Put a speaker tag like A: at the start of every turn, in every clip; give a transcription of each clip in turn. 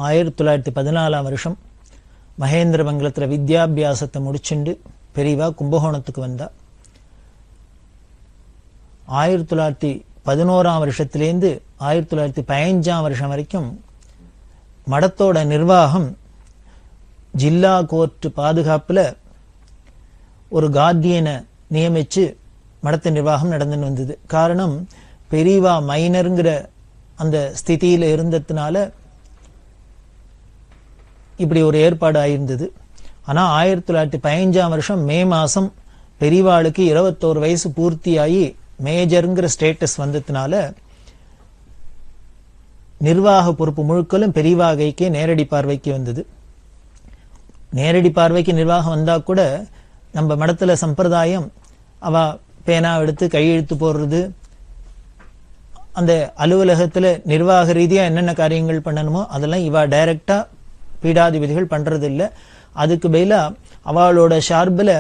A: 1914 வருஷம் மகேந்திரமங்கலத்தில் வித்யாபியாசத்தை முடிச்சுண்டு பெரியவா கும்பகோணத்துக்கு வந்தா. 1911 வருஷத்திலேருந்து 1915 வருஷம் வரைக்கும் மடத்தோட நிர்வாகம் ஜில்லா கோர்ட் பாதுகாப்புல ஒரு கார்டியனை நியமிச்சு மடத்த நிர்வாகம் நடந்துன்னு வந்தது. காரணம், பெரியவா மைனருங்கிற அந்த ஸ்திதியில இருந்ததுனால இப்படி ஒரு ஏற்பாடு ஆயிருந்தது. ஆனா 1915 வருஷம் மே மாசம் பெரியவாளுக்கு 21 வயசு பூர்த்தியாகி மேஜருங்கிற ஸ்டேட்டஸ் வந்ததுனால நிர்வாக பொறுப்பு முழுக்கலும் பெரியவா கைக்கே நேரடி பார்வைக்கு வந்தது. நேரடி பார்வைக்கு நிர்வாகம் வந்தா கூட நம்ம மடத்துல சம்பிரதாயம் அவ பேனா எடுத்து கையெழுத்து போடுறது, அந்த அலுவலகத்துல நிர்வாக ரீதியா என்னென்ன காரியங்கள் பண்ணணுமோ அதெல்லாம் இவா டைரக்டா பீடாதிபதிகள் பண்றது இல்லை. அதுக்கு பதிலா அவளோட ஷார்பில்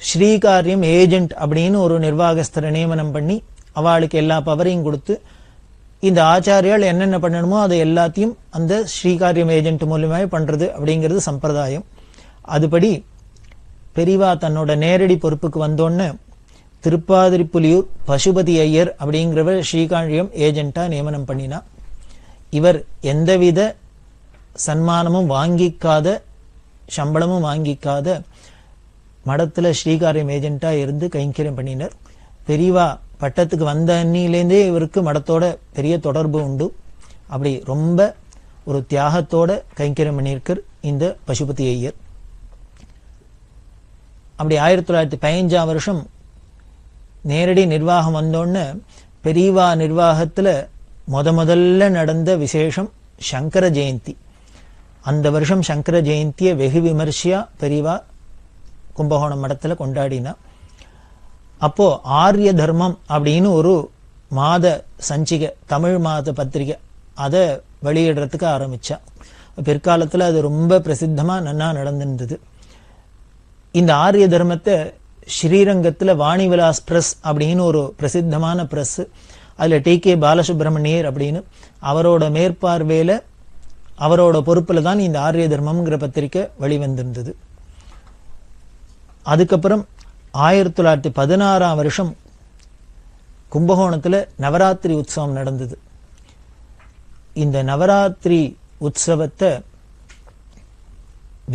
A: ஸ்ரீகாரியம் ஏஜென்ட் அப்படின்னு ஒரு நிர்வாகஸ்தரை நியமனம் பண்ணி அவளுக்கு எல்லா பவரையும் கொடுத்து இந்த ஆச்சாரியால் என்னென்ன பண்ணணுமோ அதை எல்லாத்தையும் அந்த ஸ்ரீகாரியம் ஏஜென்ட் மூலமாக பண்றது அப்படிங்கிறது சம்பிரதாயம். அதுபடி பெரியவா தன்னோட நேரடி பொறுப்புக்கு வந்தோன்னு திருப்பாதிரிப்புலியூர் பசுபதி ஐயர் அப்படிங்கிறவர் ஸ்ரீகாரியம் ஏஜென்ட்டா நியமனம் பண்ணினா. இவர் எந்தவித சன்மானமும் வாங்கிக்காத, சம்பளமும் வாங்கிக்காத மடத்துல ஸ்ரீகாரியம் ஏஜென்ட்டா இருந்து கைங்கரியம் பண்ணினர். பெரியவா பட்டத்துக்கு வந்த அன்னிலேருந்தே இவருக்கு மடத்தோட பெரிய தொடர்பு உண்டு. அப்படி ரொம்ப ஒரு தியாகத்தோட கைங்கரியம் பண்ணியிருக்கார் இந்த பசுபதி ஐயர். அப்படி 1915 வருஷம் நேரடி நிர்வாகம் வந்தோன்னு பெரியவா நிர்வாகத்துல முதல்ல நடந்த விசேஷம் சங்கர ஜெயந்தி. அந்த வருஷம் சங்கர ஜெயந்தியை வெகு விமர்சையா பெரியவா கும்பகோணம் மடத்துல கொண்டாடினா. அப்போ ஆரிய தர்மம் அப்படின்னு ஒரு மாத சஞ்சிகை, தமிழ் மாத பத்திரிகை, அதை வெளியிடுறதுக்கு ஆரம்பிச்சா. பிற்காலத்துல அது ரொம்ப பிரசித்தமா நன்னா நடந்திருந்தது. இந்த ஆரிய தர்மத்தை ஸ்ரீரங்கத்துல வாணிவிலாஸ் பிரஸ் அப்படின்னு ஒரு பிரசித்தமான பிரஸ், அதுல டி.கே. பாலசுப்ரமணியர் அப்படின்னு அவரோட மேற்பார்வையில அவரோட பொறுப்புல தான் இந்த ஆரிய தர்மம்ங்கிற பத்திரிகை வெளிவந்திருந்தது. அதுக்கப்புறம் 1916 வருஷம் கும்பகோணத்துல நவராத்திரி உற்சவம் நடந்தது. இந்த நவராத்திரி உற்சவத்தை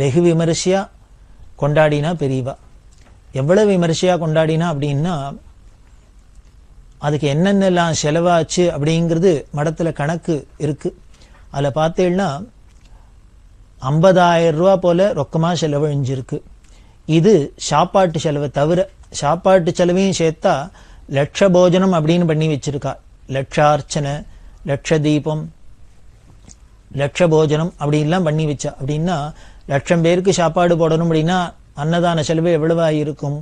A: வெகு விமர்சையா கொண்டாடினா பெரியவா. எவ்வளவு விமர்சையா கொண்டாடினா அப்படின்னா, அதுக்கு என்னென்னலாம் செலவாச்சு அப்படிங்கிறது மடத்துல கணக்கு இருக்கு. அதுல பார்த்தீங்கன்னா 50,000 ரூபா போல ரொக்கமா செலவழிஞ்சிருக்கு. இது சாப்பாட்டு செலவை தவிர. சாப்பாட்டு செலவையும் சேர்த்தா லட்ச போஜனம் அப்படின்னு பண்ணி வச்சிருக்கா. லட்சார்ச்சனை, லட்ச தீபம், லட்ச போஜனம் அப்படின்லாம் பண்ணி வச்சா. அப்படின்னா 1,00,000 பேருக்கு சாப்பாடு போடணும் அப்படின்னா அன்னதான செலவு எவ்வளவு ஆகியிருக்கும்?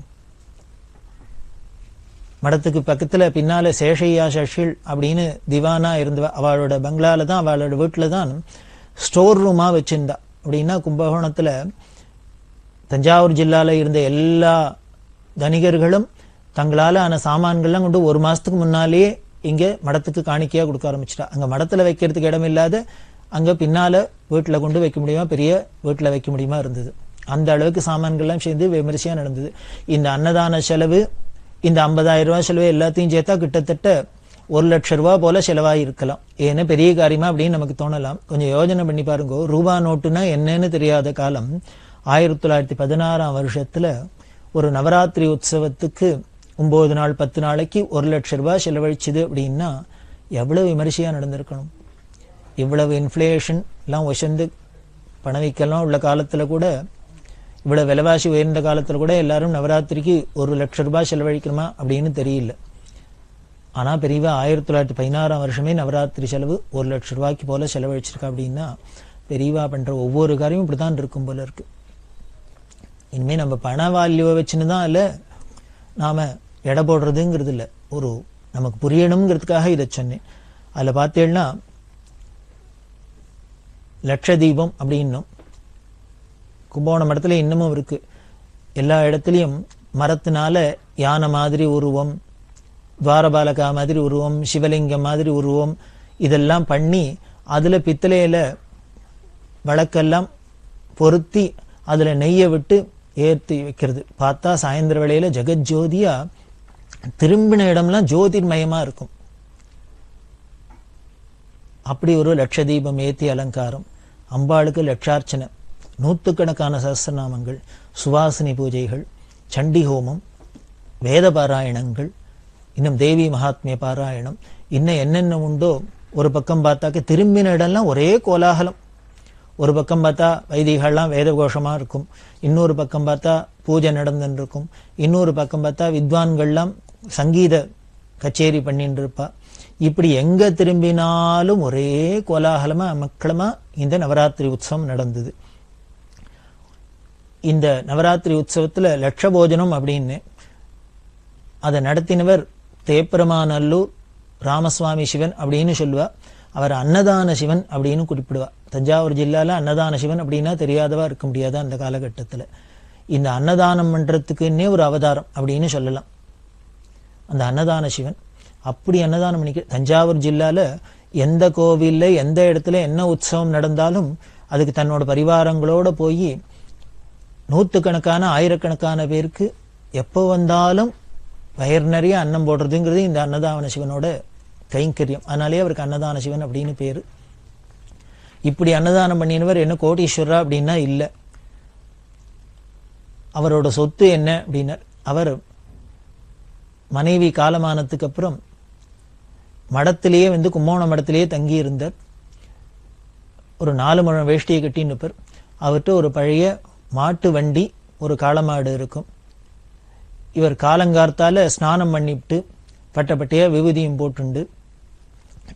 A: மடத்துக்கு பக்கத்துல பின்னால சேஷையா சஷில் அப்படின்னு திவானா இருந்தவ, அவளோட பங்களால தான், அவளோட வீட்டுல தான் ஸ்டோர் ரூமா வச்சிருந்தா. அப்படின்னா கும்பகோணத்துல தஞ்சாவூர் ஜில்லால இருந்த எல்லா தனிகர்களும் தங்களால ஆன சாமான்கள்லாம் கொண்டு ஒரு மாசத்துக்கு முன்னாலேயே இங்க மடத்துக்கு காணிக்கையா கொடுக்க ஆரம்பிச்சிட்டா. அங்க மடத்துல வைக்கிறதுக்கு இடம் இல்லாத அங்க பின்னால வீட்டுல கொண்டு வைக்க முடியுமா, பெரிய வீட்டுல வைக்க முடியுமா இருந்தது. அந்த அளவுக்கு சாமான்கள்லாம் சேர்ந்து விமர்சையா நடந்தது. இந்த அன்னதான செலவு, இந்த 50,000 ரூபாய் செலவு எல்லாத்தையும் சேர்த்தா கிட்டத்தட்ட 1,00,000 ரூபா போல செலவாகி இருக்கலாம். ஏன்னா பெரிய காரியமா அப்படின்னு நமக்கு தோணலாம். கொஞ்சம் யோஜனை பண்ணி பாருங்க. ரூபா நோட்டுனா என்னன்னு தெரியாத காலம் 1916 வருஷத்துல ஒரு நவராத்திரி உற்சவத்துக்கு 9 நாள் 10 நாளைக்கு 1,00,000 ரூபாய் செலவழிச்சுது அப்படின்னா எவ்வளவு விமர்சையா நடந்திருக்கணும். இவ்வளவு இன்ஃப்ளேஷன் எல்லாம் உயர்ந்து பணவிக்கலாம் உள்ள காலத்துல கூட, இவ்வளவு விலைவாசி உயர்ந்த காலத்துல கூட எல்லாரும் நவராத்திரிக்கு 1,00,000 ரூபாய் செலவழிக்கணுமா அப்படின்னு தெரியல. ஆனா பெரியவா 1916 வருஷமே நவராத்திரி செலவு 1,00,000 ரூபாய்க்கு போல செலவழிச்சிருக்கா. அப்படின்னா பெரியவா பண்ற ஒவ்வொரு காரியமும் இப்படித்தான் இருக்கும் போல இருக்கு. இனிமே நம்ம பண வால்யூவை வச்சுன்னு தான் இல்ல நாம எடை போடுறதுங்கிறது இல்லை, ஒரு நமக்கு புரியணுங்கிறதுக்காக இதை சொன்னேன். அதுல பார்த்தேன்னா லட்சதீபம் அப்படின்னும் கும்பகோணம் மடத்துல இன்னமும் இருக்கு. எல்லா இடத்துலையும் மரத்தினால யானை மாதிரி உருவம், துவாரபாலகா மாதிரி உருவம், சிவலிங்கம் மாதிரி உருவம் இதெல்லாம் பண்ணி அதுல பித்தளையில விளக்கெல்லாம் பொருத்தி அதில் நெய்யை விட்டு ஏற்றி வைக்கிறது. பார்த்தா சாயந்தர வேளையில ஜெகஜோதியா திரும்பின இடம்லாம் ஜோதிர்மயமாக இருக்கும். அப்படி ஒரு லட்சதீபம் ஏற்றி அலங்காரம், அம்பாளுக்கு லட்சார்ச்சனை, நூற்றுக்கணக்கான சஹஸ்ரநாமங்கள், சுவாசினி பூஜைகள், சண்டி ஹோமம், வேத பாராயணங்கள், இன்னும் தேவி மகாத்மிய பாராயணம், இன்னும் என்னென்ன உண்டோ. ஒரு பக்கம் பார்த்தாக்க திரும்பின இடம்லாம் ஒரே கோலாகலம். ஒரு பக்கம் பார்த்தா வைதிகள்லாம் வேத கோஷமாக இருக்கும், இன்னொரு பக்கம் பார்த்தா பூஜை நடந்துன்னு இருக்கும், இன்னொரு பக்கம் பார்த்தா வித்வான்கள்லாம் சங்கீத கச்சேரி பண்ணிட்டு இருப்பா. இப்படி எங்க திரும்பினாலும் ஒரே கோலாகலமா மக்களமா இந்த நவராத்திரி உற்சவம் நடந்தது. இந்த நவராத்திரி உற்சவத்துல லட்ச போஜனம் அப்படின்னு அதை நடத்தினவர் தேப்பெருமாநல்லூர் ராமசுவாமி சிவன் அப்படின்னு சொல்லுவா. அவர் அன்னதான சிவன் அப்படின்னு குறிப்பிடுவா. தஞ்சாவூர் ஜில்லால அன்னதான சிவன் அப்படின்னா தெரியாதவா இருக்க முடியாது அந்த காலகட்டத்தில். இந்த அன்னதானம் பண்றதுக்குன்னே ஒரு அவதாரம் அப்படின்னு சொல்லலாம் அந்த அன்னதான சிவன். அப்படி அன்னதானம் பண்ணிக்க தஞ்சாவூர் ஜில்லால எந்த கோவில்ல எந்த இடத்துல என்ன உற்சவம் நடந்தாலும் அதுக்கு தன்னோட பரிவாரங்களோட போய் நூற்றுக்கணக்கான ஆயிரக்கணக்கான பேருக்கு எப்போ வந்தாலும் வயிறு நிறைய அன்னம் போடுறதுங்கிறது இந்த அன்னதான சிவனோட கைங்கரியம். அதனாலே அவருக்கு அன்னதான சிவன் அப்படின்னு பேரு. இப்படி அன்னதானம் பண்ணினவர் என்ன கோடீஸ்வரா அப்படின்னா இல்லை. அவரோட சொத்து என்ன அப்படின்னா, அவர் மனைவி காலமானதுக்கு அப்புறம் மடத்திலேயே கும்போண மடத்திலேயே தங்கி இருந்தார். ஒரு 4 முழம் வேஷ்டியை கட்டின்னு இருப்பார். அவர்கிட்ட ஒரு பழைய மாட்டு வண்டி, ஒரு காளமாடு இருக்கும். இவர் காலங்கார்த்தால ஸ்நானம் பண்ணிவிட்டு பட்டப்பட்டையா விபூதியும் போட்டுண்டு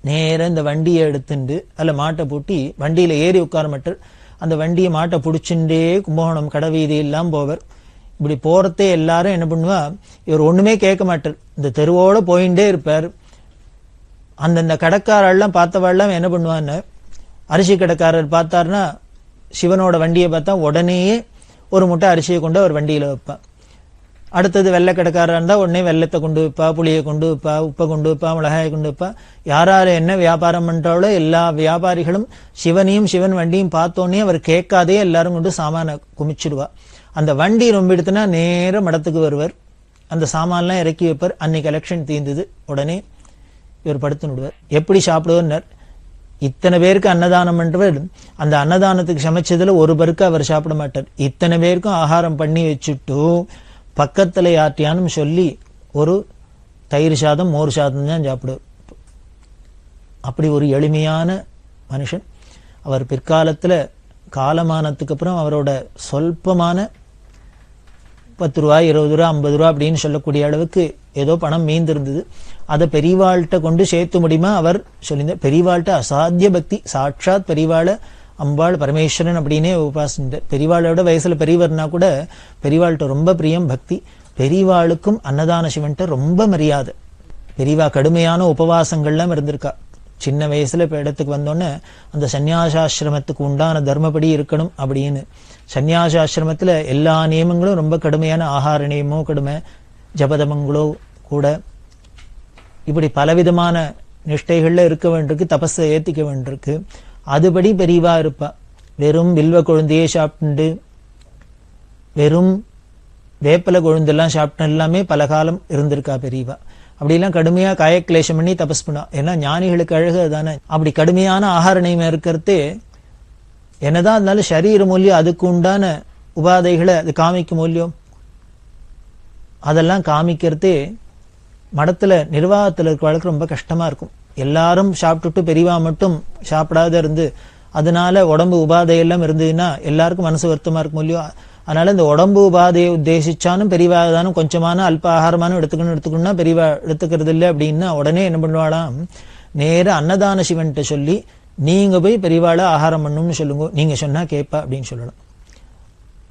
A: நேரம் இந்த வண்டியை எடுத்துண்டு அதில் மாட்டை பூட்டி வண்டியில ஏறி உட்கார மாட்டார். அந்த வண்டியை மாட்டை பிடிச்சுட்டே கும்பகோணம் கடவீதி எல்லாம் போவர். இப்படி போறதே எல்லாரும் என்ன பண்ணுவா, இவர் ஒண்ணுமே கேட்க மாட்டார், இந்த தெருவோட போயிட்டே இருப்பார். அந்தந்த கடைக்காரெல்லாம் பார்த்தவாள்லாம் என்ன பண்ணுவான்னு, அரிசி கடைக்காரர் பார்த்தாருன்னா சிவனோட வண்டியை பார்த்தா உடனேயே ஒரு முட்டை அரிசியை கொண்டு அவர் வண்டியில வைப்பா. அடுத்தது வெள்ளை கடைக்காரா இருந்தா உடனே வெள்ளத்தை கொண்டு வைப்பா, புளியை கொண்டு வைப்பா, உப்பை கொண்டு வைப்பா, மிளகாயை கொண்டு வைப்பா. யாராரு என்ன வியாபாரம் பண்றாலோ எல்லா வியாபாரிகளும் சிவனையும் சிவன் வண்டியும் பார்த்தோன்னே அவர் கேட்காதே எல்லாரும் கொண்டு சாமான குமிச்சிடுவா. அந்த வண்டி ரொம்ப எடுத்துனா நேர மடத்துக்கு வருவர், அந்த சாமான்லாம் இறக்கி வைப்பார். அன்னைக்கு எலெக்ஷன் தீர்ந்தது, உடனே இவர் படுத்து விடுவார். எப்படி சாப்பிடுவார், இத்தனை பேருக்கு அன்னதானம் பண்றவர் அந்த அன்னதானத்துக்கு சமைச்சதுல ஒரு பருக்கு அவர் சாப்பிட மாட்டார். இத்தனை பேருக்கும் ஆகாரம் பண்ணி வச்சுட்டு பக்கத்துல யார்ட்டியானும் சொல்லி ஒரு தயிர் சாதம் மோர் சாதம் தான் சாப்பிடுவார். அப்படி ஒரு எளிமையான மனுஷன். அவர் பிற்காலத்துல காலமானத்துக்கு அப்புறம் அவரோட சொல்பமான 10 ரூபாய் 20 ரூபா 50 ரூபா அப்படின்னு சொல்லக்கூடிய அளவுக்கு ஏதோ பணம் மீந்திருந்தது. அதை பெரியவாள்கிட்ட கொண்டு சேர்த்து முடியுமா அவர் சொல்லியிருந்தார். பெரியவாள்கிட்ட அசாத்திய பக்தி, சாட்சாத் பெரியவாளை அம்பாள் பரமேஸ்வரன் அப்படின்னே உபாசிந்தார். பெரியவாளோட வயசுல பெரியவர்னா கூட பெரியவாள்கிட்ட ரொம்ப பிரியம் பக்தி. பெரியவாளுக்கும் அன்னதான சிவன்கிட்ட ரொம்ப மரியாதை. பெரியவா கடுமையான உபவாசங்கள்லாம் இருந்திருக்கா. சின்ன வயசுல இப்ப இடத்துக்கு வந்தோன்னே அந்த சன்னியாசாசிரமத்துக்கு உண்டான தர்மப்படி இருக்கணும் அப்படின்னு. சன்னியாசாசிரமத்துல எல்லா நியமங்களும் ரொம்ப கடுமையான, ஆகார நியமோ கடுமை, ஜபதமங்களோ கூட, இப்படி பலவிதமான நிஷ்டைகள்ல இருக்க வேண்டியிருக்கு, தபஸை ஏத்திக்க வேண்டியிருக்கு. அதுபடி பெரியவா இருப்பா. வெறும் வில்வ கொழுந்தையே சாப்பிட்டு வெறும் வேப்பலை கொழுந்தெல்லாம் சாப்பிட்டு எல்லாமே பல காலம் இருந்திருக்கா பெரியவா. அப்படிலாம் கடுமையா காயக்லேஷம் பண்ணி தபஸ் பண்ணா. ஏன்னா ஞானிகளுக்கு அழகு தானே. அப்படி கடுமையான ஆகார நியமம் இருக்கிறதே என்னதான் இருந்தாலும் சரீர மூலியம் அதுக்கு உண்டான உபாதைகளை அது காமிக்கும் மூலியம். அதெல்லாம் காமிக்கிறதே மடத்துல நிர்வாகத்துல இருக்கிறவளுக்கு ரொம்ப கஷ்டமா இருக்கும். எல்லாரும் சாப்பிட்டுட்டு பெரியவா மட்டும் சாப்பிடாத இருந்து அதனால உடம்பு உபாதையெல்லாம் இருந்ததுன்னா எல்லாருக்கும் மனசு வருத்தமா இருக்கும் இல்லையோ. அதனால இந்த உடம்பு உபாதையை உத்தேசிச்சாலும் பெரியவா தானும் கொஞ்சமான அல்ப ஆகாரமானும் எடுத்துக்கணும்னா பெரியவா எடுத்துக்கிறது இல்லை அப்படின்னா உடனே என்ன பண்ணுவாளாம், நேர அன்னதான சிவன்கிட்ட சொல்லி நீங்க போய் பெரியவாளை ஆகாரம் பண்ணணும்னு சொல்லுங்க, நீங்க சொன்னா கேட்பா அப்படின்னு சொல்லணும்.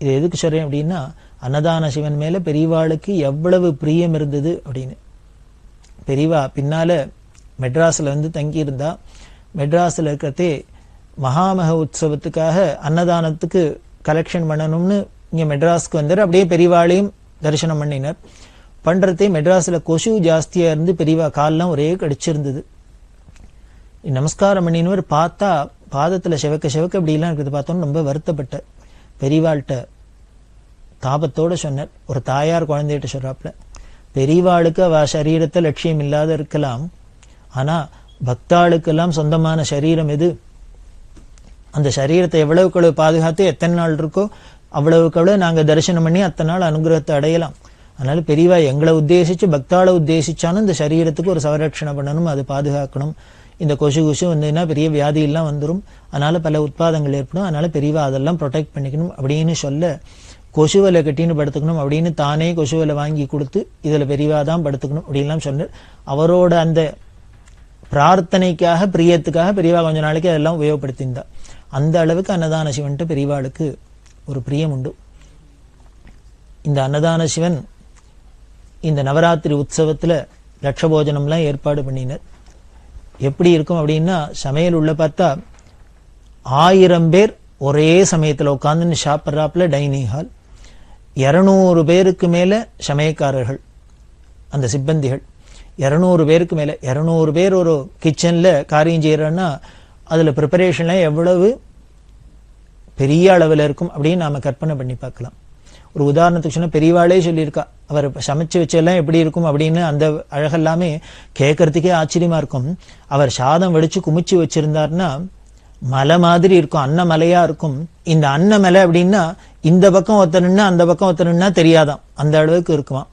A: இது எதுக்கு சொல்றேன் அப்படின்னா, அன்னதான சிவன் மேல பெரியவாளுக்கு எவ்வளவு பிரியம் இருந்தது அப்படின்னு. பெரியவா பின்னால மெட்ராஸ்ல தங்கி இருந்தா. மெட்ராஸ்ல இருக்கிறதே மகாமக உற்சவத்துக்காக அன்னதானத்துக்கு கலெக்ஷன் பண்ணணும்னு இங்க மெட்ராஸ்க்கு வந்தார். அப்படியே பெரியவாளையும் தரிசனம் பண்ணினார். பண்றதே மெட்ராஸ்ல கொசு ஜாஸ்தியா இருந்து பெரியவா கால்லாம் ஒரே கடிச்சிருந்தது. நமஸ்காரம் பண்ணினவர் பார்த்தா பாதத்துல செவக்க செவக்க இப்படிலாம் இருக்கிறது பார்த்தோன்னு ரொம்ப வருத்தப்பட்ட பெரியவாள்கிட்ட தாபத்தோட சொன்னார். ஒரு தாயார் குழந்தைகிட்ட சொல்றாப்புல, பெரியவாளுக்கு அவ சரீரத்தை லட்சியம் இல்லாத இருக்கலாம், ஆனா பக்தாளுக்கெல்லாம் சொந்தமான சரீரம் எது? அந்த சரீரத்தை எவ்வளவுக்கு எவ்வளவு பாதுகாத்து எத்தனை நாள் இருக்கோ அவ்வளவுக்கு அவ்வளவு நாங்க தரிசனம் பண்ணி அத்தனை நாள் அனுகிரகத்தை அடையலாம். அதனால பெரியவா எங்களை உத்தேசிச்சு பக்தாளை உத்தேசிச்சாலும் இந்த சரீரத்துக்கு ஒரு சவரட்சணை பண்ணணும், அது பாதுகாக்கணும். இந்த கொசு வந்ததுன்னா பெரிய வியாதி எல்லாம் வந்துடும், அதனால பல உட்பாதங்கள் ஏற்படும், அதனால பெரியவா அதெல்லாம் ப்ரொடெக்ட் பண்ணிக்கணும் அப்படின்னு சொல்ல, கொசுவலை கட்டின்னு படுத்துக்கணும் அப்படின்னு தானே கொசுவலை வாங்கி கொடுத்து இதுல பெரியவா தான் படுத்துக்கணும் அப்படின்லாம் சொன்னார். அவரோட அந்த பிரார்த்தனைக்காக பிரியத்துக்காக பெரியவா கொஞ்ச நாளைக்கு அதெல்லாம் உபயோகப்படுத்தியிருந்தா. அந்த அளவுக்கு அன்னதான சிவன்ட்டு பெரியவாளுக்கு ஒரு பிரியம் உண்டு. இந்த அன்னதான சிவன் இந்த நவராத்திரி உற்சவத்துல லட்சபோஜனம்லாம் ஏற்பாடு பண்ணினர். எப்படி இருக்கும் அப்படின்னா, சமையல் உள்ள பார்த்தா 1000 பேர் ஒரே சமயத்துல உட்கார்ந்து சாப்பிட்றாப்புல டைனிங் ஹால், 200 பேருக்கு மேல சமயக்காரர்கள், அந்த சிப்பந்திகள் 200 பேருக்கு மேல. 200 பேர் ஒரு கிச்சன்ல காரியம் செய்யறன்னா அதுல ப்ரிப்பரேஷன்லாம் எவ்வளவு பெரிய அளவில் இருக்கும் அப்படின்னு நாம கற்பனை பண்ணி பார்க்கலாம். ஒரு உதாரணத்துக்கு சொன்னா, பெரியவாளே சொல்லியிருக்கா, அவர் சமைச்சு வச்செல்லாம் எப்படி இருக்கும் அப்படின்னு. அந்த அழகெல்லாமே கேட்கறதுக்கே ஆச்சரியமா இருக்கும். அவர் சாதம் வடிச்சு குமிச்சு வச்சிருந்தார்னா மலை மாதிரி இருக்கும், அன்னமலையா இருக்கும். இந்த அன்னமலை அப்படின்னா இந்த பக்கம் ஒத்தனுன்னா அந்த பக்கம் ஒத்தனுன்னா தெரியாதான், அந்த அளவுக்கு இருக்குமா.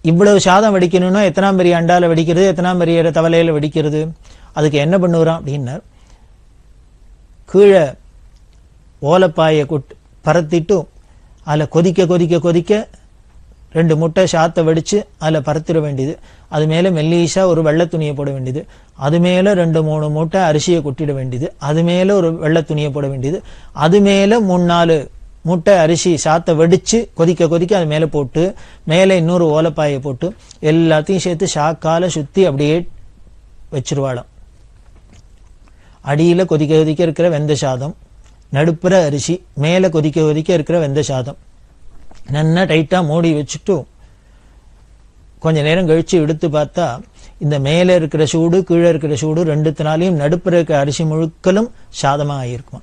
A: இவ்வளவு சாதம் வடிக்கணும்னா எத்தனாம் பெரிய அண்டால வடிக்கிறது, எத்தனாம் பெரிய தவலையில வடிக்கிறது. அதுக்கு என்ன பண்ணுறான் அப்படின்னா, கீழே ஓலப்பாயை பரத்திட்டு அதில் கொதிக்க கொதிக்க கொதிக்க 2 முட்டை சாத்தை வடிச்சு அதில் பரத்திட வேண்டியது. அது மேலே மெல்லீஷா ஒரு வெள்ளை துணியை போட வேண்டியது. அது மேலே 2-3 மூட்டை அரிசியை கொட்டிட வேண்டியது. அது மேலே ஒரு வெள்ளை துணியை போட வேண்டியது. அது மேலே 3-4 முட்டை அரிசி சாத்தை வடிச்சு கொதிக்க கொதிக்க அது மேலே போட்டு மேலே இன்னொரு ஓலப்பாயை போட்டு எல்லாத்தையும் சேர்த்து சாக்கால சுத்தி அப்படியே வச்சிருவாளாம். அடியில கொதிக்க கொதிக்க இருக்கிற வெந்த சாதம், நடுப்புற அரிசி, மேல கொதிக்க கொதிக்க இருக்கிற வெந்த சாதம் நல்லா டைட்டா மூடி வச்சுட்டு கொஞ்ச நேரம் கழிச்சு எடுத்து பார்த்தா இந்த மேல இருக்கிற சூடு கீழே இருக்கிற சூடு ரெண்டுத்தினாலையும் நடுப்புற இருக்கிற அரிசி முழுக்கலும் சாதமா ஆகியிருக்குமா.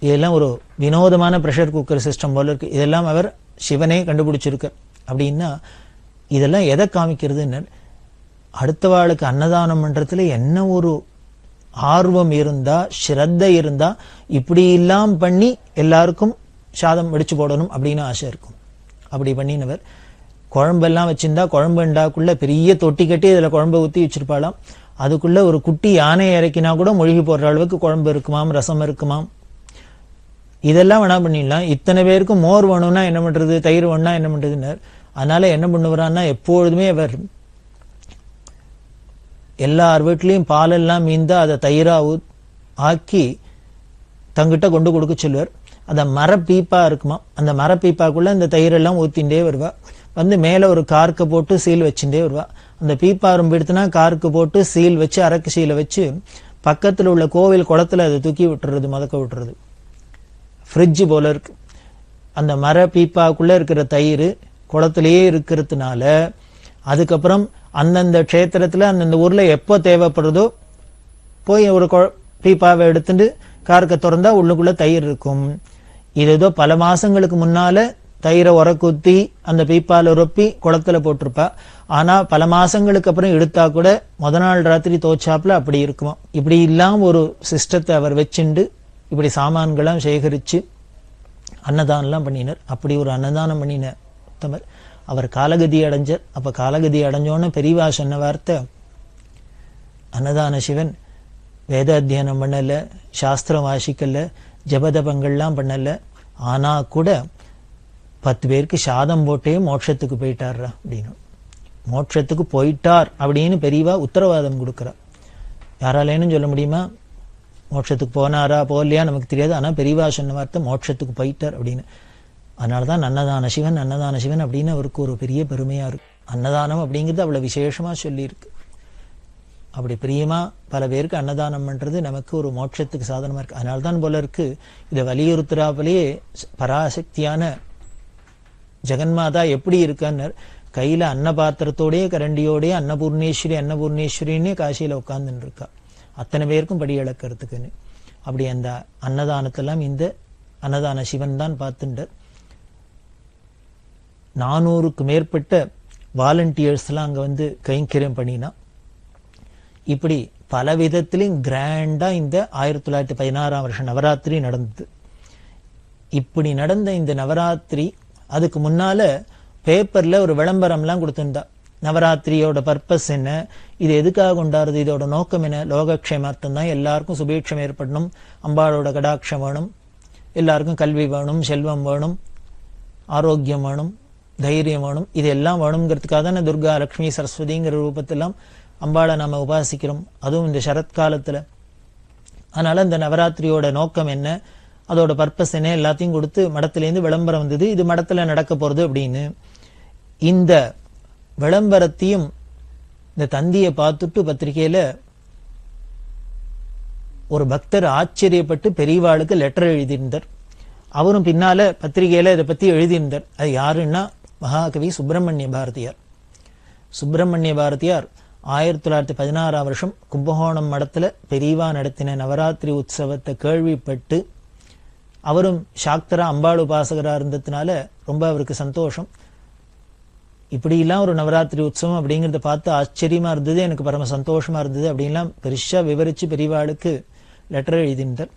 A: இதெல்லாம் ஒரு வினோதமான ப்ரெஷர் குக்கர் சிஸ்டம் போல இருக்கு. இதெல்லாம் அவர் சிவனே கண்டுபிடிச்சிருக்க. அப்படின்னா இதெல்லாம் எதை காமிக்கிறதுன்னு, அடுத்த வாளுக்கு அன்னதானம் பண்றதுல என்ன ஒரு ஆர்வம் இருந்தா, ஸ்ரத்தை இருந்தா, இப்படி எல்லாம் பண்ணி எல்லாருக்கும் சாதம் வடிச்சு போடணும் அப்படின்னு ஆசை இருக்கும். அப்படி பண்ணினவர் குழம்பெல்லாம் வச்சிருந்தா குழம்பு இண்டாக்குள்ள பெரிய தொட்டி கட்டி இதுல குழம்பை ஊற்றி வச்சிருப்பாளாம். அதுக்குள்ள ஒரு குட்டி யானை இறக்கினா கூட மொழிகி போடுற அளவுக்கு குழம்பு இருக்குமாம், ரசம் இருக்குமாம். இதெல்லாம் வேணா பண்ணிடலாம். இத்தனை பேருக்கு மோர் வேணும்னா என்ன பண்றது, தயிர் வேணும்னா என்ன பண்றதுன்னு. அதனால என்ன பண்ணுவாரான்னா, எப்பொழுதுமே அவர் எல்லார் வீட்லையும் பாலெல்லாம் மீந்தா அதை தயிரா ஆக்கி தங்கிட்ட கொண்டு கொடுக்க சொல்லுவார். அந்த மரப்பீப்பா இருக்குமா, அந்த மரப்பீப்பாக்குள்ள இந்த தயிரெல்லாம் ஊத்திண்டே வருவா. வந்து மேல ஒரு கார்க்கு போட்டு சீல் வச்சுட்டே வருவா. அந்த பீப்பா ரொம்ப எடுத்துனா கார்க்கு போட்டு சீல் வச்சு அரக்கு சீலை வச்சு பக்கத்துல உள்ள கோவில் குளத்துல அதை தூக்கி விட்டுறது, மதக்க விட்டுறது. ஃப்ரிட்ஜ் போல இருக்கு. அந்த மர பீப்பாக்குள்ள இருக்கிற தயிர் குளத்திலேயே இருக்கிறதுனால அதுக்கப்புறம் அந்தந்த க்ஷேத்திரத்துல அந்தந்த ஊர்ல எப்போ தேவைப்படுறதோ போய் ஒரு பீப்பாவை எடுத்துட்டு கார்க்க திறந்தா உள்ளுக்குள்ள தயிர் இருக்கும். இது ஏதோ பல மாசங்களுக்கு முன்னால தயிரை உரக்குத்தி அந்த பீப்பால ரொப்பி குளத்துல போட்டிருப்பா. ஆனா பல மாசங்களுக்கு அப்புறம் எடுத்தா கூட முத நாள் ராத்திரி தோச்சாப்புல அப்படி இருக்குமா. இப்படி இல்லாம ஒரு சிஸ்டத்தை அவர் வச்சுண்டு இப்படி சாமான்களாம் சேகரிச்சு அன்னதானம்லாம் பண்ணினார். அப்படி ஒரு அன்னதானம் பண்ணின உத்தமர். அவர் காலகதி அடைஞ்சார். அப்ப காலகதி அடைஞ்சோன்னு பெரியவா சொன்ன வார்த்தை, அன்னதான சிவன் வேத அத்தியனம் பண்ணல, சாஸ்திரம் வாசிக்கல, ஜபதபங்கள்லாம் பண்ணல, ஆனா கூட 10 பேருக்கு சாதம் போட்டே மோட்சத்துக்கு போயிட்டார்ரா அப்படின்னு. மோட்சத்துக்கு போயிட்டார் அப்படின்னு பெரியவா உத்தரவாதம் கொடுக்கிறார். யாராலேன்னு சொல்ல முடியுமா? மோட்சத்துக்கு போனாரா போகலையா நமக்கு தெரியாது. ஆனா பெரியவா சொன்ன வார்த்தை மோட்சத்துக்கு போயிட்டார் அப்படின்னு. அதனாலதான் அன்னதான சிவன் அன்னதான சிவன் அப்படின்னு அவருக்கு ஒரு பெரிய பெருமையா இருக்கு. அன்னதானம் அப்படிங்கிறது அவ்வளவு விசேஷமா சொல்லியிருக்கு. அப்படி பிரியமா பல பேருக்கு அன்னதானம் பண்றது நமக்கு ஒரு மோட்சத்துக்கு சாதனமா இருக்கு. அதனால்தான் போல இருக்கு இதை வலியுறுத்துறாப்பலேயே பராசக்தியான ஜெகன்மாதா எப்படி இருக்கான்னு கையில அன்ன பாத்திரத்தோடய கரண்டியோடய அன்னபூர்ணேஸ்வரி அன்னபூர்ணேஸ்வரின்னே காசியில உட்கார்ந்துட்டு இருக்கா. அத்தனை பேருக்கும் படி இழக்கிறதுக்குன்னு. அப்படி அந்த அன்னதானத்தெல்லாம் இந்த அன்னதான சிவன் தான் பார்த்துட்டார். 400க்கு மேற்பட்ட வாலண்டியர்ஸ்லாம் அங்கே வந்து கைங்கரியம் பண்ணினா. இப்படி பல விதத்திலையும் கிராண்டா இந்த 1916ஆம் வருஷம் நவராத்திரி நடந்தது. இப்படி நடந்த இந்த நவராத்திரி, அதுக்கு முன்னால பேப்பர்ல ஒரு விளம்பரம்லாம் கொடுத்துருந்தா. நவராத்திரியோட பர்பஸ் என்ன, இது எதுக்காக கொண்டாடுறது, இதோட நோக்கம் என்ன, லோகக்ஷேமார்த்தம் தான், எல்லாருக்கும் சுபீட்சம் ஏற்படணும், அம்பாளோட கடாட்சம் வேணும், எல்லாருக்கும் கல்வி வேணும், செல்வம் வேணும், ஆரோக்கியம் வேணும், தைரியம் வேணும், இது எல்லாம் வேணுங்கிறதுக்காக தானே துர்கா லக்ஷ்மி சரஸ்வதிங்கிற ரூபத்தெல்லாம் அம்பாளை நாம உபாசிக்கிறோம், அதுவும் இந்த சரத்காலத்துல. அதனால இந்த நவராத்திரியோட நோக்கம் என்ன, அதோட பர்பஸ் என்ன, எல்லாத்தையும் கொடுத்து மடத்திலேருந்து விளம்பரம் வந்தது, இது மடத்துல நடக்க போறது அப்படின்னு. இந்த விளம்பரத்தையும் இந்த தந்தியை பார்த்துட்டு பத்திரிகையில ஒரு பக்தர் ஆச்சரியப்பட்டு பெரியவாளுக்கு லெட்டர் எழுதியிருந்தார். அவரும் பின்னால பத்திரிகையில இதை பத்தி எழுதியிருந்தார். அது யாருன்னா மகாகவி சுப்பிரமணிய பாரதியார். சுப்பிரமணிய பாரதியார் 1916ஆம் வருஷம் கும்பகோணம் மடத்துல பெரியவா நடத்தின நவராத்திரி உற்சவத்தை கேள்விப்பட்டு, அவரும் சாக்தரா அம்பாள் உபாசகரா இருந்ததுனால ரொம்ப அவருக்கு சந்தோஷம். இப்படிலாம் ஒரு நவராத்திரி உற்சவம் அப்படிங்கிறத பார்த்து ஆச்சரியமா இருந்தது, எனக்கு பரம சந்தோஷமா இருந்தது அப்படின்லாம் பெருசா விவரிச்சு பெரியவாளுக்கு லெட்டர் எழுதியிருந்தார்.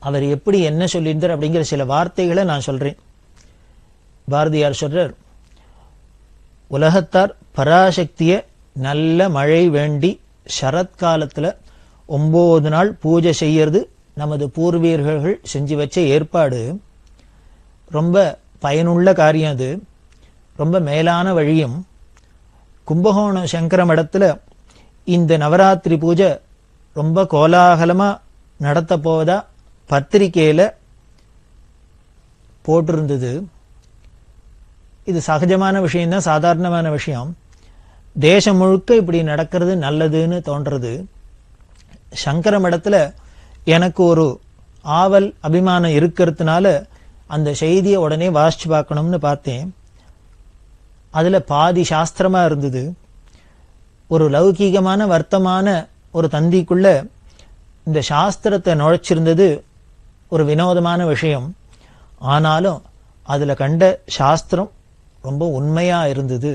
A: அவர் எப்படி என்ன சொல்லியிருந்தார் அப்படிங்கிற சில வார்த்தைகளை நான் சொல்றேன். பாரதியார் சொல்றார், உலகத்தார் பராசக்திய நல்ல மழை வேண்டி சரத்காலத்துல 9 நாள் பூஜை செய்யறது நமது பூர்வீகர்கள் செஞ்சு வச்ச ஏற்பாடு. ரொம்ப பயனுள்ள காரியம், அது ரொம்ப மேலான வழியும். கும்பகோணம் சங்கர மடத்துல இந்த நவராத்திரி பூஜை ரொம்ப கோலாகலமா நடத்த போவதா பத்திரிகையில போட்டிருந்தது. இது சகஜமான விஷயம்தான், சாதாரணமான விஷயம். தேசம் முழுக்க இப்படி நடக்கிறது நல்லதுன்னு தோன்றது. சங்கர மடத்துல எனக்கு ஒரு ஆவல் அபிமானம் இருக்கிறதுனால அந்த செய்தியை உடனே வாசிச்சு பார்க்கணும்னு பார்த்தேன். அதுல பாதி சாஸ்திரமா இருந்தது. ஒரு லௌகீகமான வர்த்தமான ஒரு தந்திக்குள்ள இந்த சாஸ்திரத்தை நுழைச்சிருந்தது ஒரு வினோதமான விஷயம். ஆனாலும் அதுல கண்ட சாஸ்திரம் ரொம்ப உண்மையா இருந்தது.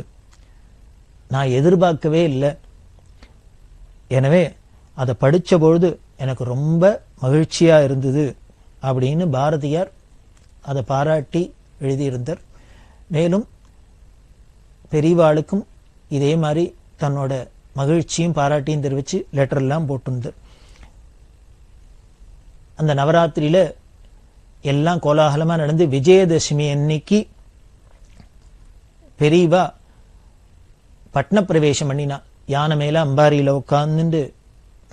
A: நான் எதிர்பார்க்கவே இல்லை. எனவே அதை படிச்ச பொழுது எனக்கு ரொம்ப மகிழ்ச்சியா இருந்தது அப்படின்னு பாரதியார் அதை பாராட்டி எழுதியிருந்தார். மேலும் பெரியவாளுக்கும் இதே மாதிரி தன்னோட மகிழ்ச்சியும் பாராட்டியும் தெரிவிச்சு லெட்டர் எல்லாம் போட்டிருந்தார். அந்த நவராத்திரியில எல்லாம் கோலாகலமா நடந்து விஜயதசமி அன்னைக்கு பெரியவா பட்ன பிரவேசம் பண்ணினா. யானை மேல அம்பாரியில உட்கார்ந்து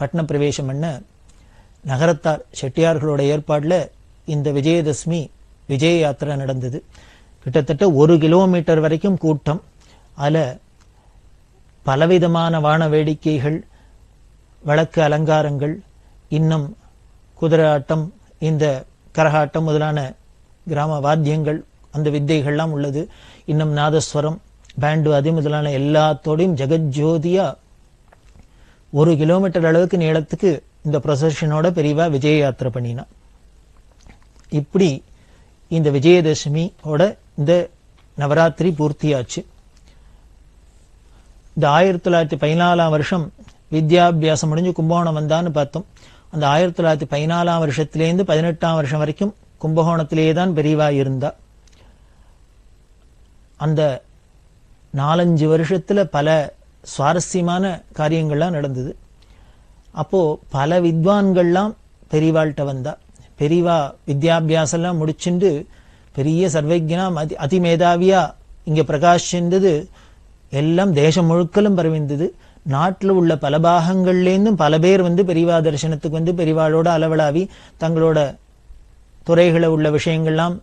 A: பட்ன பிரவேசம் பண்ண நகரத்தார் செட்டியார்களோட ஏற்பாடுல இந்த விஜயதசமி விஜய யாத்திரை நடந்தது. கிட்டத்தட்ட 1 கிலோமீட்டர் வரைக்கும் கூட்டம். அதுல பலவிதமான வான வேடிக்கைகள், விளக்கு அலங்காரங்கள், இன்னும் குதிரை ஆட்டம், இந்த கரகாட்டம் முதலான கிராம வாத்தியங்கள், அந்த வித்தைகள்லாம் உள்ளது. இன்னும் நாதஸ்வரம், பேண்டு, அது முதலான எல்லாத்தோடையும் ஜெகஜோதியா 1 கிலோமீட்டர் அளவுக்கு நீளத்துக்கு இந்த ப்ரொசஷனோட பெரியவா விஜய யாத்திரை பண்ணினா. இப்படி இந்த விஜயதசமியோட இந்த நவராத்திரி பூர்த்தியாச்சு. இந்த 1914ஆம் வருஷம் வித்யாபியாசம் முடிஞ்சு கும்பகோணம் வந்தான்னு பார்த்தோம். அந்த 1914ஆம் வருஷத்திலேருந்து 18ஆம் வருஷம் வரைக்கும் கும்பகோணத்திலேயே தான் பெரியவா இருந்தா. அந்த 4-5 வருஷத்துல பல சுவாரஸ்யமான காரியங்கள்லாம் நடந்தது. அப்போ பல வித்வான்கள்லாம் பெரியவாள்கிட்ட வந்தா. பெரியவா வித்யாபியாசம்லாம் முடிச்சுண்டு பெரிய சர்வஜனா அதிமேதாவியா இங்க பிரகாசிந்தது. எல்லாம் தேசம் முழுக்கலும் பரவிந்தது. நாட்டில் உள்ள பல பாகங்கள்லேருந்தும் பல பேர் வந்து பெரியவா தரிசனத்துக்கு வந்து பெரியவாளோட அளவலாவி தங்களோட துறைகளை உள்ள விஷயங்கள்லாம்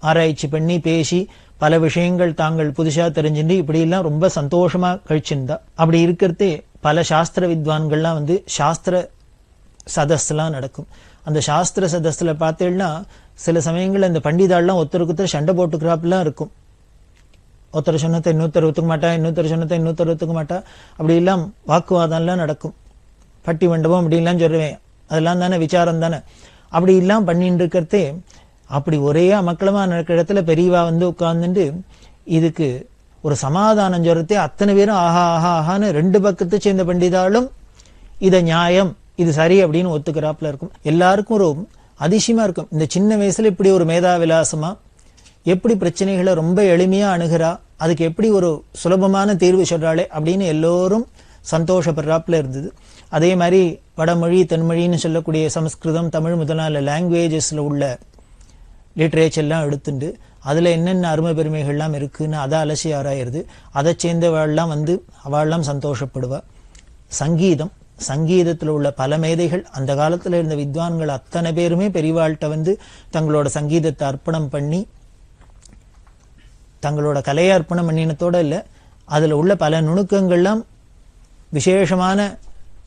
A: ஆராய்ச்சி பண்ணி பேசி பல விஷயங்கள் தாங்கள் புதுசா தெரிஞ்சுட்டு இப்படி எல்லாம் ரொம்ப சந்தோஷமா கழிச்சிருந்தா. அப்படி இருக்கிறதே பல சாஸ்திர வித்வான்கள்லாம் வந்து சாஸ்திர சதஸ்லாம் நடக்கும். அந்த சாஸ்திர சதஸ்ல பார்த்தேன்னா சில சமயங்கள்ல இந்த பண்டிதாள்லாம் ஒருத்தருக்கு ஒருத்தர் சண்டை போட்டுக்கிறாப்புலாம் இருக்கும். ஒருத்தர் சொன்னதை இன்னொருத்தர் ஒத்துக்க மாட்டா, இன்னொருத்தர் சொன்னதை இன்னொருத்தர் ஒத்துக்க மாட்டா, அப்படி எல்லாம் வாக்குவாதம்லாம் நடக்கும். பட்டி மண்டபம் அப்படின்லாம் சொல்லுவேன், அதெல்லாம் தானே விசாரம் தானே. அப்படி எல்லாம் பண்ணிட்டு இருக்கிறதே அப்படி ஒரே அமக்களமா நடக்கிற இடத்துல பெரியவா வந்து உட்கார்ந்துட்டு இதுக்கு ஒரு சமாதானம் சொல்றதே அத்தனை பேரும் ஆஹா ஆஹா ஆஹான்னு ரெண்டு பக்கத்தை சேர்ந்த பண்டிதாலும் இதை நியாயம், இது சரி அப்படின்னு ஒத்துக்கிறாப்புல இருக்கும். எல்லாருக்கும் ஒரு அதிசயமா இருக்கும், இந்த சின்ன வயசுல இப்படி ஒரு மேதாவிலாசமா எப்படி பிரச்சனைகளை ரொம்ப எளிமையா அணுகிறா, அதுக்கு எப்படி ஒரு சுலபமான தீர்வு சொல்றாளே அப்படின்னு எல்லோரும் சந்தோஷப்படுறாப்புல இருந்தது. அதே மாதிரி வடமொழி தென்மொழின்னு சொல்லக்கூடிய சமஸ்கிருதம் தமிழ் முதலான லாங்குவேஜஸ்ல உள்ள லிட்ரேச்சர்லாம் எடுத்துட்டு அதுல என்னென்ன அருமை பெருமைகள்லாம் இருக்குன்னு அதை அலசி ஆராயிருது. அதை சேர்ந்தவாள்லாம் வந்து அவள்லாம் சந்தோஷப்படுவா. சங்கீதம், சங்கீதத்தில் உள்ள பல மேதைகள், அந்த காலத்தில் இருந்த வித்வான்கள் அத்தனை பேருமே பெரியவாள்கிட்ட வந்து தங்களோட சங்கீதத்தை அர்ப்பணம் பண்ணி தங்களோட கலையை அர்ப்பணம் பண்ணினத்தோட இல்லை, அதில் உள்ள பல நுணுக்கங்கள்லாம் விசேஷமான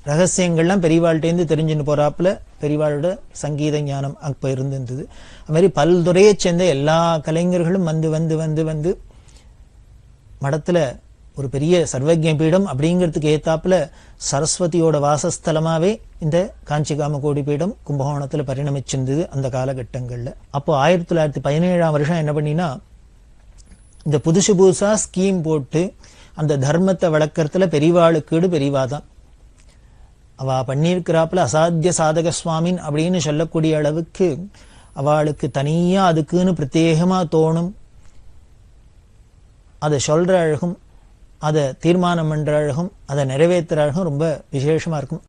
A: ரகசியங்கள்லாம் பெரியவாள்கிட்டேருந்து தெரிஞ்சுன்னு போறாப்புல பெரியவாளோட சங்கீத ஞானம் அப்போ இருந்திருந்தது. அது மாதிரி பல்துறையை சேர்ந்த எல்லா கலைஞர்களும் வந்து வந்து வந்து வந்து மடத்தில் ஒரு பெரிய சர்வஜ்ஞ பீடம் அப்படிங்கிறதுக்கு ஏத்தாப்புல சரஸ்வதியோட வாசஸ்தலமாவே இந்த காஞ்சி காமகோடி பீடம் கும்பகோணத்தில் பரிணமிச்சிருந்தது அந்த காலகட்டங்களில். அப்போ 1917ஆம் வருஷம் என்ன பண்ணினா, இந்த புதுசா ஸ்கீம் போட்டு அந்த தர்மத்தை வளர்க்கறதுல பெரியவாளுக்கீடு பெரியவாதான். அவ பண்ணியிருக்கிறாப்புல அசாத்திய சாதக சுவாமின் அப்படின்னு சொல்லக்கூடிய அளவுக்கு அவளுக்கு தனியா அதுக்குன்னு பிரத்யேகமா தோணும். அதை சொல்ற அழகும், அதை தீர்மானம் பண்ற அழகும், அதை நிறைவேற்றுற அழகும் ரொம்ப விசேஷமா இருக்கும்.